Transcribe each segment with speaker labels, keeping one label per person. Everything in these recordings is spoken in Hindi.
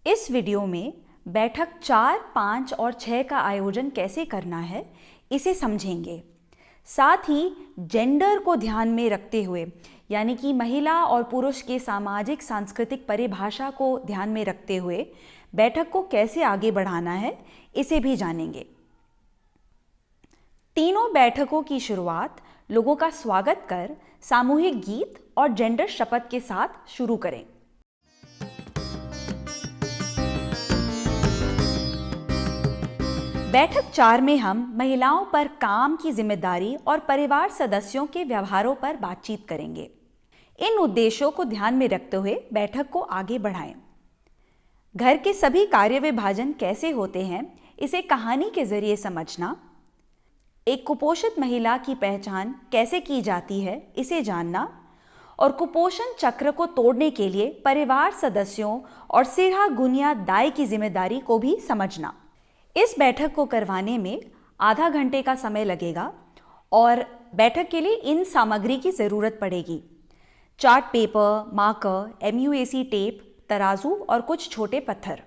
Speaker 1: इस वीडियो में बैठक 4, 5 और 6 का आयोजन कैसे करना है इसे समझेंगे। साथ ही जेंडर को ध्यान में रखते हुए यानी कि महिला और पुरुष के सामाजिक सांस्कृतिक परिभाषा को ध्यान में रखते हुए बैठक को कैसे आगे बढ़ाना है इसे भी जानेंगे। तीनों बैठकों की शुरुआत लोगों का स्वागत कर सामूहिक गीत और जेंडर शपथ के साथ शुरू करें। बैठक 4 में हम महिलाओं पर काम की जिम्मेदारी और परिवार सदस्यों के व्यवहारों पर बातचीत करेंगे। इन उद्देश्यों को ध्यान में रखते हुए बैठक को आगे बढ़ाएं। घर के सभी कार्य विभाजन कैसे होते हैं इसे कहानी के जरिए समझना, एक कुपोषित महिला की पहचान कैसे की जाती है इसे जानना और कुपोषण चक्र को तोड़ने के लिए परिवार सदस्यों और सिरहा गुनिया दाई की जिम्मेदारी को भी समझना। इस बैठक को करवाने में आधा घंटे का समय लगेगा और बैठक के लिए इन सामग्री की ज़रूरत पड़ेगी: chart paper, marker, MUAC tape, तराजू और कुछ छोटे पत्थर।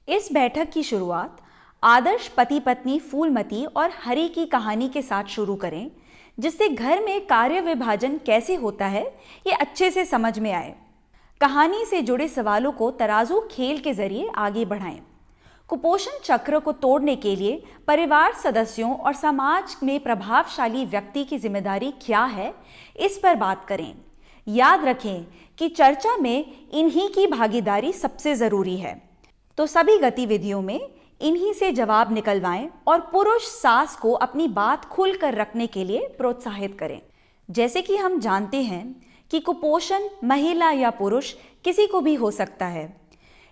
Speaker 1: इस बैठक की शुरुआत आदर्श पति पत्नी फूलमती और हरी की कहानी के साथ शुरू करें, जिससे घर में कार्य विभाजन कैसे होता है ये अच्छे से समझ में आए। कहानी से जुड़े सवालों को तराजू खेल के जरिए आगे बढ़ाएं। कुपोषण चक्र को तोड़ने के लिए परिवार सदस्यों और समाज में प्रभावशाली व्यक्ति की जिम्मेदारी क्या है इस पर बात करें। याद रखें कि चर्चा में इन्हीं की भागीदारी सबसे ज़रूरी है, तो सभी गतिविधियों में इन्हीं से जवाब निकलवाएं और पुरुष सास को अपनी बात खुलकर रखने के लिए प्रोत्साहित करें। जैसे कि हम जानते हैं कि कुपोषण महिला या पुरुष किसी को भी हो सकता है,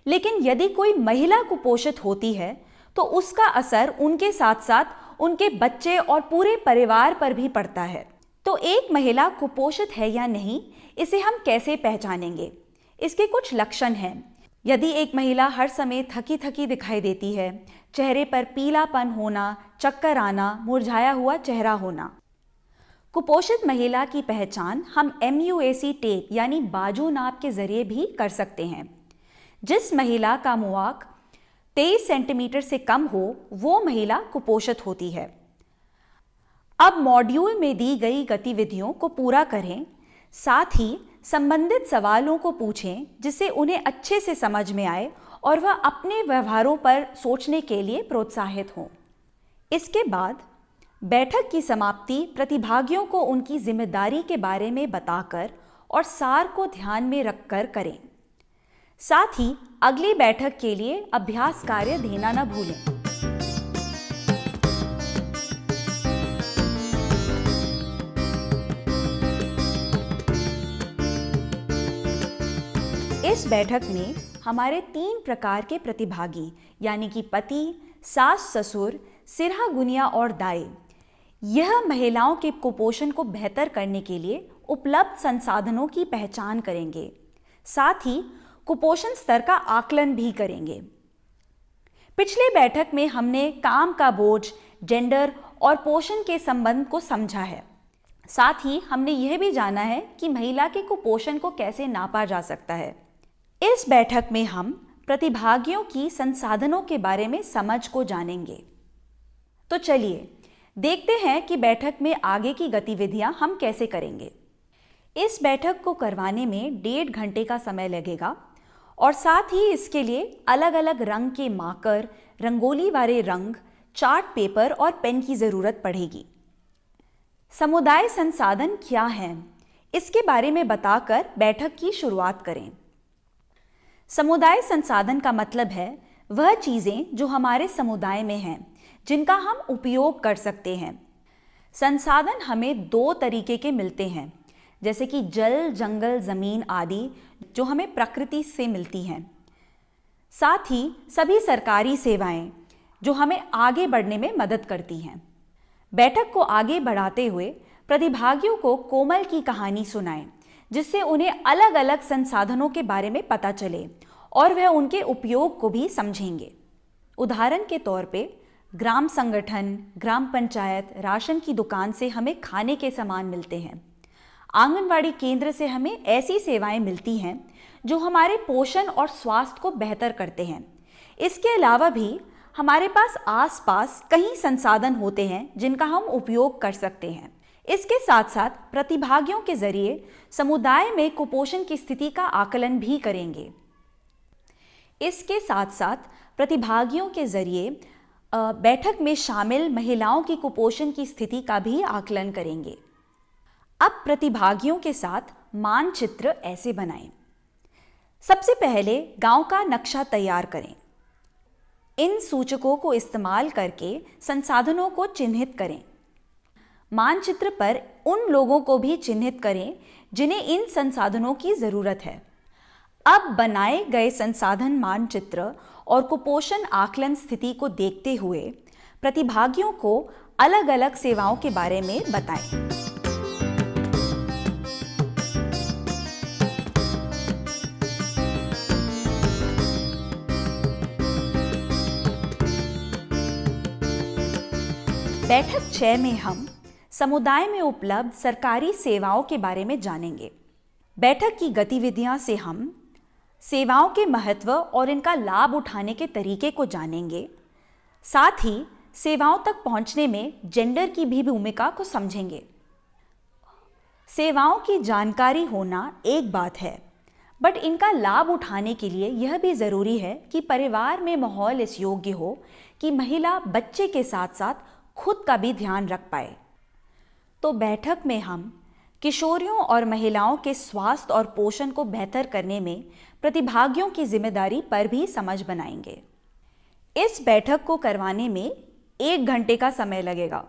Speaker 1: लेकिन यदि कोई महिला कुपोषित होती है तो उसका असर उनके साथ साथ उनके बच्चे और पूरे परिवार पर भी पड़ता है। तो एक महिला कुपोषित है या नहीं इसे हम कैसे पहचानेंगे? इसके कुछ लक्षण हैं। यदि एक महिला हर समय थकी थकी दिखाई देती है, चेहरे पर पीलापन होना, चक्कर आना, मुरझाया हुआ चेहरा होना। कुपोषित महिला की पहचान हम MUAC टेप यानी बाजू नाप के जरिए भी कर सकते हैं। जिस महिला का मुआक 23 सेंटीमीटर से कम हो वो महिला कुपोषित होती है। अब मॉड्यूल में दी गई गतिविधियों को पूरा करें, साथ ही संबंधित सवालों को पूछें जिससे उन्हें अच्छे से समझ में आए और वह अपने व्यवहारों पर सोचने के लिए प्रोत्साहित हों। इसके बाद बैठक की समाप्ति प्रतिभागियों को उनकी जिम्मेदारी के बारे में बताकर और सार को ध्यान में रखकर करें। साथ ही अगली बैठक के लिए अभ्यास कार्य देना न भूलें। इस बैठक में हमारे 3 प्रकार के प्रतिभागी यानी कि पति, सास ससुर, सिरहा गुनिया और दाई, यह महिलाओं के कुपोषण को बेहतर करने के लिए उपलब्ध संसाधनों की पहचान करेंगे। साथ ही कुपोषण स्तर का आकलन भी करेंगे। पिछले बैठक में हमने काम का बोझ, जेंडर और पोषण के संबंध को समझा है। साथ ही हमने यह भी जाना है कि महिला के कुपोषण को कैसे नापा जा सकता है। इस बैठक में हम प्रतिभागियों की संसाधनों के बारे में समझ को जानेंगे। तो चलिए देखते हैं कि बैठक में आगे की गतिविधियां हम कैसे करेंगे। इस बैठक को करवाने में 1.5 घंटे का समय लगेगा और साथ ही इसके लिए अलग अलग रंग के मार्कर, रंगोली वाले रंग, चार्ट पेपर और पेन की ज़रूरत पड़ेगी। समुदाय संसाधन क्या हैं इसके बारे में बताकर बैठक की शुरुआत करें। समुदाय संसाधन का मतलब है वह चीज़ें जो हमारे समुदाय में हैं, जिनका हम उपयोग कर सकते हैं। संसाधन हमें 2 तरीके के मिलते हैं, जैसे कि जल, जंगल, ज़मीन आदि जो हमें प्रकृति से मिलती हैं। साथ ही सभी सरकारी सेवाएं जो हमें आगे बढ़ने में मदद करती हैं। बैठक को आगे बढ़ाते हुए प्रतिभागियों को कोमल की कहानी सुनाएं, जिससे उन्हें अलग अलग संसाधनों के बारे में पता चले और वह उनके उपयोग को भी समझेंगे। उदाहरण के तौर पे ग्राम संगठन, ग्राम पंचायत, राशन की दुकान से हमें खाने के सामान मिलते हैं। आंगनवाड़ी केंद्र से हमें ऐसी सेवाएं मिलती हैं जो हमारे पोषण और स्वास्थ्य को बेहतर करते हैं। इसके अलावा भी हमारे पास आसपास कई संसाधन होते हैं जिनका हम उपयोग कर सकते हैं। इसके साथ साथ प्रतिभागियों के जरिए समुदाय में कुपोषण की स्थिति का आकलन भी करेंगे। इसके साथ साथ प्रतिभागियों के जरिए बैठक में शामिल महिलाओं की कुपोषण की स्थिति का भी आकलन करेंगे। अब प्रतिभागियों के साथ मानचित्र ऐसे बनाएं। सबसे पहले गांव का नक्शा तैयार करें। इन सूचकों को इस्तेमाल करके संसाधनों को चिन्हित करें। मानचित्र पर उन लोगों को भी चिन्हित करें जिन्हें इन संसाधनों की जरूरत है। अब बनाए गए संसाधन मानचित्र और कुपोषण आकलन स्थिति को देखते हुए प्रतिभागियों को अलग अलग सेवाओं के बारे में बताएं। बैठक 6 में हम समुदाय में उपलब्ध सरकारी सेवाओं के बारे में जानेंगे। बैठक की गतिविधियां से हम सेवाओं के महत्व और इनका लाभ उठाने के तरीके को जानेंगे। साथ ही सेवाओं तक पहुंचने में जेंडर की भी भूमिका को समझेंगे। सेवाओं की जानकारी होना एक बात है, बट इनका लाभ उठाने के लिए यह भी ज़रूरी है कि परिवार में माहौल इस योग्य हो कि महिला बच्चे के साथ साथ खुद का भी ध्यान रख पाए। तो बैठक में हम किशोरियों और महिलाओं के स्वास्थ्य और पोषण को बेहतर करने में प्रतिभागियों की जिम्मेदारी पर भी समझ बनाएंगे। इस बैठक को करवाने में 1 घंटे का समय लगेगा।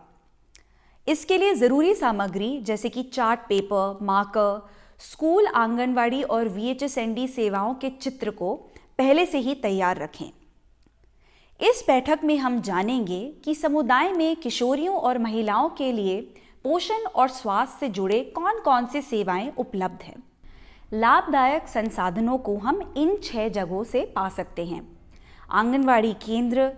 Speaker 1: इसके लिए ज़रूरी सामग्री जैसे कि chart paper, marker, school, anganwadi और VHSND सेवाओं के चित्र को पहले से ही तैयार रखें। इस बैठक में हम जानेंगे कि समुदाय में किशोरियों और महिलाओं के लिए पोषण और स्वास्थ्य से जुड़े कौन कौन से सेवाएं उपलब्ध हैं। लाभदायक संसाधनों को हम इन 6 जगहों से पा सकते हैं: आंगनवाड़ी केंद्र,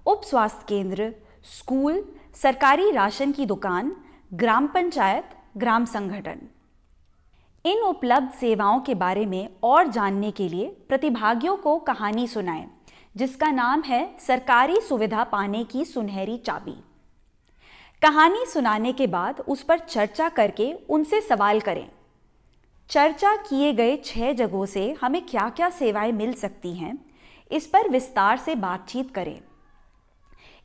Speaker 1: उप स्वास्थ्य केंद्र, स्कूल, सरकारी राशन की दुकान, ग्राम पंचायत, ग्राम संगठन। इन उपलब्ध सेवाओं के बारे में और जानने के लिए प्रतिभागियों को कहानी सुनाएं, जिसका नाम है सरकारी सुविधा पाने की सुनहरी चाबी। कहानी सुनाने के बाद उस पर चर्चा करके उनसे सवाल करें। चर्चा किए गए 6 जगहों से हमें क्या क्या सेवाएं मिल सकती हैं, इस पर विस्तार से बातचीत करें।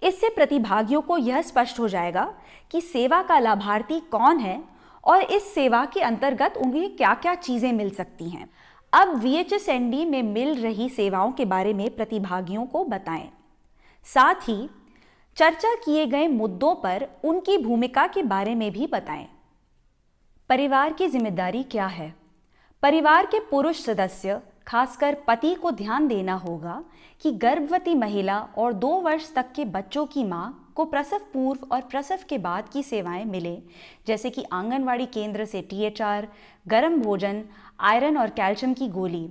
Speaker 1: इससे प्रतिभागियों को यह स्पष्ट हो जाएगा कि सेवा का लाभार्थी कौन है और इस सेवा के अंतर्गत उन्हें क्या क्या चीज़ें मिल सकती हैं। अब VHSND में मिल रही सेवाओं के बारे में प्रतिभागियों को बताएं। साथ ही चर्चा किए गए मुद्दों पर उनकी भूमिका के बारे में भी बताएं। परिवार की जिम्मेदारी क्या है? परिवार के पुरुष सदस्य, खासकर पति को ध्यान देना होगा कि गर्भवती महिला और 2 वर्ष तक के बच्चों की मां को प्रसव पूर्व और प्रसव के बाद की सेवाएं मिले, जैसे कि आंगनवाड़ी केंद्र से THR, गर्म भोजन, आयरन और कैल्शियम की गोली।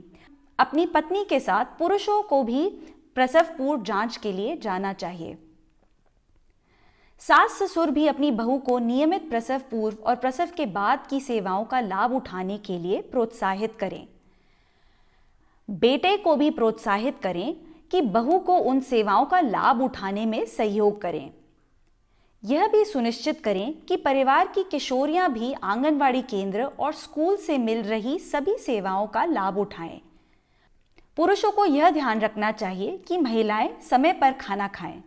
Speaker 1: अपनी पत्नी के साथ पुरुषों को भी प्रसव पूर्व जांच के लिए जाना चाहिए। सास ससुर भी अपनी बहू को नियमित प्रसव पूर्व और प्रसव के बाद की सेवाओं का लाभ उठाने के लिए प्रोत्साहित करें। बेटे को भी प्रोत्साहित करें कि बहू को उन सेवाओं का लाभ उठाने में सहयोग करें। यह भी सुनिश्चित करें कि परिवार की किशोरियां भी आंगनवाड़ी केंद्र और स्कूल से मिल रही सभी सेवाओं का लाभ उठाएं। पुरुषों को यह ध्यान रखना चाहिए कि महिलाएं समय पर खाना खाएं।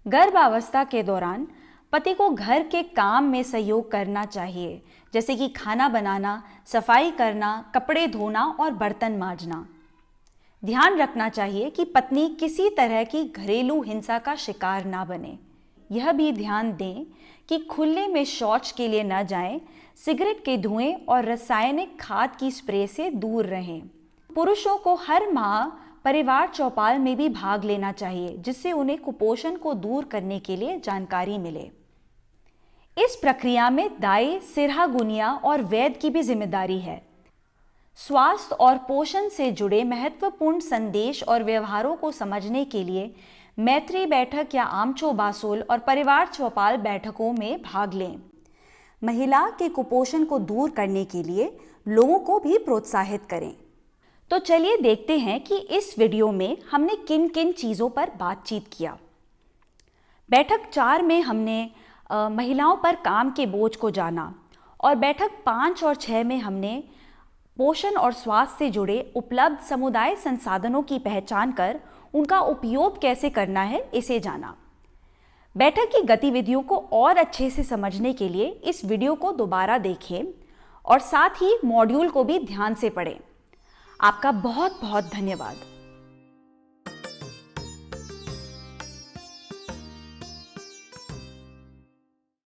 Speaker 1: गर्भावस्था के दौरान पति को घर के काम में सहयोग करना चाहिए, जैसे कि खाना बनाना, सफाई करना, कपड़े धोना और बर्तन मांजना। ध्यान रखना चाहिए कि पत्नी किसी तरह की घरेलू हिंसा का शिकार ना बने। यह भी ध्यान दें कि खुले में शौच के लिए न जाएं, सिगरेट के धुएं और रासायनिक खाद की स्प्रे से दूर रहें। पुरुषों को हर माह परिवार चौपाल में भी भाग लेना चाहिए, जिससे उन्हें कुपोषण को दूर करने के लिए जानकारी मिले। इस प्रक्रिया में दाई, सिरहा गुनिया और वैद्य की भी जिम्मेदारी है। स्वास्थ्य और पोषण से जुड़े महत्वपूर्ण संदेश और व्यवहारों को समझने के लिए मैत्री बैठक या आमचो बासोल और परिवार चौपाल बैठकों में भाग लें। महिला के कुपोषण को दूर करने के लिए लोगों को भी प्रोत्साहित करें। तो चलिए देखते हैं कि इस वीडियो में हमने किन किन चीज़ों पर बातचीत किया। बैठक 4 में हमने महिलाओं पर काम के बोझ को जाना और बैठक 5 और 6 में हमने पोषण और स्वास्थ्य से जुड़े उपलब्ध समुदाय संसाधनों की पहचान कर उनका उपयोग कैसे करना है इसे जाना। बैठक की गतिविधियों को और अच्छे से समझने के लिए इस वीडियो को दोबारा देखें और साथ ही मॉड्यूल को भी ध्यान से पढ़ें। आपका बहुत बहुत धन्यवाद।